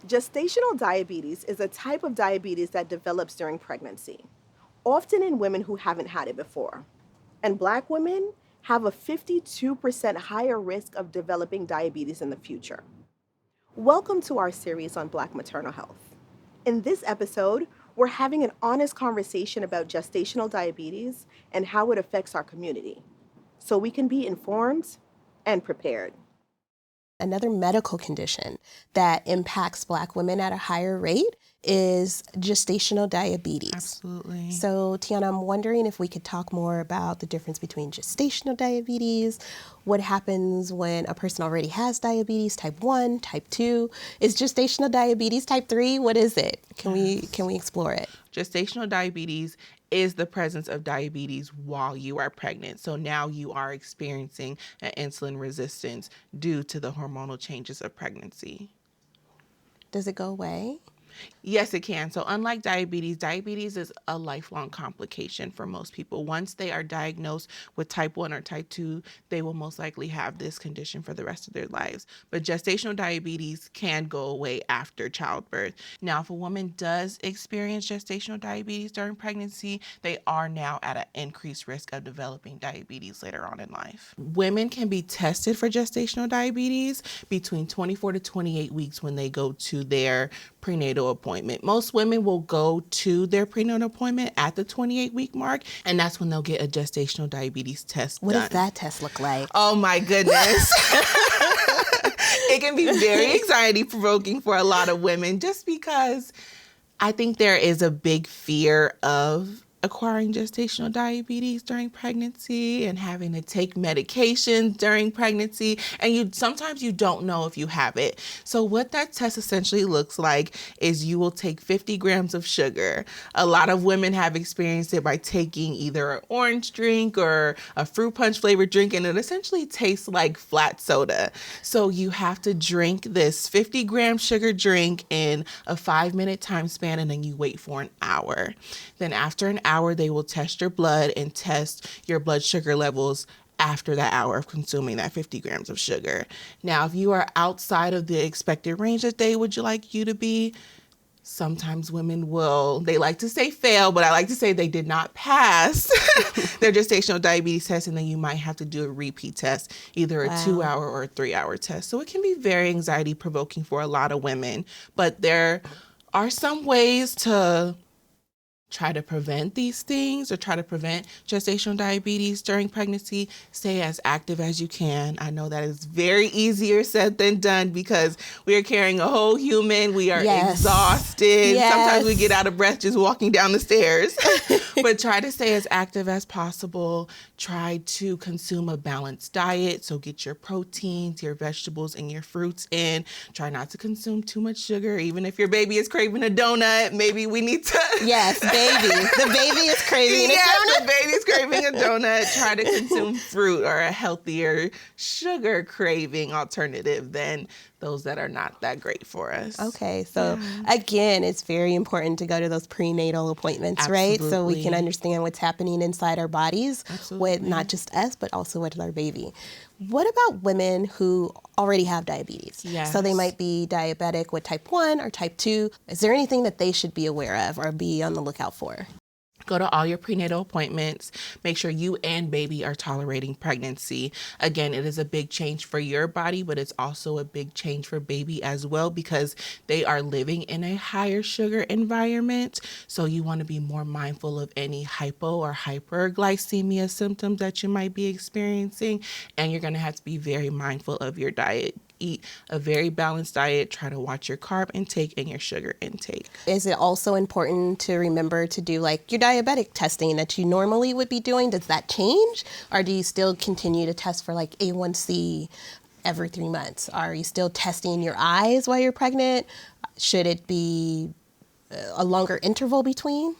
Gestational diabetes is a type of diabetes that develops during pregnancy, often in women who haven't had it before. And Black women have a 52% higher risk of developing diabetes in the future. Welcome to our series on Black maternal health. In this episode, we're having an honest conversation about gestational diabetes and how it affects our community, so we can be informed and prepared. Another medical condition that impacts Black women at a higher rate is gestational diabetes. Absolutely. So, Tiana, I'm wondering if we could talk more about the difference between gestational diabetes, what happens when a person already has diabetes, type 1, type 2. Is gestational diabetes type 3? What is it? Can we explore it? Gestational diabetes is the presence of diabetes while you are pregnant. So now you are experiencing an insulin resistance due to the hormonal changes of pregnancy. Does it go away? Yes, it can. So unlike diabetes is a lifelong complication for most people. Once they are diagnosed with type 1 or type 2, they will most likely have this condition for the rest of their lives. But gestational diabetes can go away after childbirth. Now, if a woman does experience gestational diabetes during pregnancy, they are now at an increased risk of developing diabetes later on in life. Women can be tested for gestational diabetes between 24 to 28 weeks when they go to their prenatal appointment. Most women will go to their prenatal appointment at the 28-week mark, and that's when they'll get a gestational diabetes test What done. does that test look like? Oh my goodness. It can be very anxiety provoking for a lot of women just because I think there is a big fear of acquiring gestational diabetes during pregnancy and having to take medications during pregnancy, and sometimes you don't know if you have it. So what that test essentially looks like is you will take 50 grams of sugar. A lot of women have experienced it by taking either an orange drink or a fruit punch flavored drink, and it essentially tastes like flat soda. So you have to drink this 50-gram sugar drink in a 5-minute time span, and then you wait for an hour. Then after an hour, they will test your blood and test your blood sugar levels after that hour of consuming that 50 grams of sugar. Now, if you are outside of the expected range that they would like you to be, sometimes women they like to say fail, but I like to say they did not pass their gestational diabetes test, and then you might have to do a repeat test, either a 2-hour or a 3-hour test. So it can be very anxiety provoking for a lot of women, but there are some ways to try to prevent these things or try to prevent gestational diabetes during pregnancy. Stay as active as you can. I know that is very easier said than done because we are carrying a whole human. We are exhausted. Yes. Sometimes we get out of breath just walking down the stairs. But try to stay as active as possible. Try to consume a balanced diet. So get your proteins, your vegetables, and your fruits in. Try not to consume too much sugar. Even if your baby is craving a donut, maybe we need to... Yes, the baby is craving a donut. Yes, the baby's craving a donut. Try to consume fruit or a healthier sugar craving alternative than those that are not that great for us. Okay, so again, it's very important to go to those prenatal appointments, Absolutely. right? So we can understand what's happening inside our bodies with Absolutely. not just us, but also with our baby. What about women who already have diabetes? Yes. So they might be diabetic with type 1 or type 2. Is there anything that they should be aware of or be on the lookout for? Go to all your prenatal appointments. Make sure you and baby are tolerating pregnancy. Again, it is a big change for your body, but it's also a big change for baby as well because they are living in a higher sugar environment. So you want to be more mindful of any hypo or hyperglycemia symptoms that you might be experiencing. And you're going to have to be very mindful of your diet. Eat a very balanced diet. Try to watch your carb intake and your sugar intake. Is it also important to remember to do like your diabetic testing that you normally would be doing? Does that change? Or do you still continue to test for like A1C every 3 months? Are you still testing your eyes while you're pregnant? Should it be a longer interval between?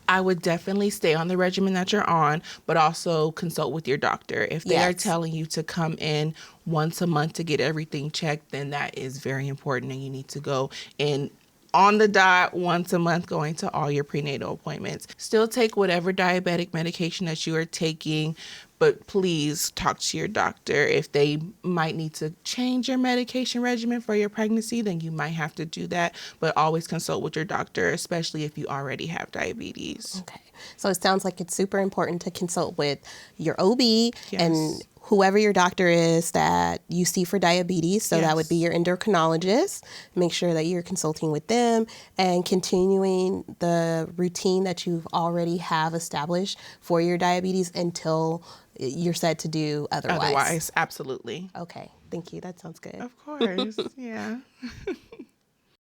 I would definitely stay on the regimen that you're on, but also consult with your doctor. If they are telling you to come in once a month to get everything checked, then that is very important and you need to go in on the dot once a month, going to all your prenatal appointments. Still take whatever diabetic medication that you are taking, but please talk to your doctor. If they might need to change your medication regimen for your pregnancy, then you might have to do that. But always consult with your doctor, especially if you already have diabetes. Okay. So it sounds like it's super important to consult with your OB and Yes. whoever your doctor is that you see for diabetes. So that would be Yes. your endocrinologist. Make sure that you're consulting with them and continuing the routine that you've already have established for your diabetes until you're said to do otherwise. Absolutely. Okay. Thank you. That sounds good. Of course. Yeah.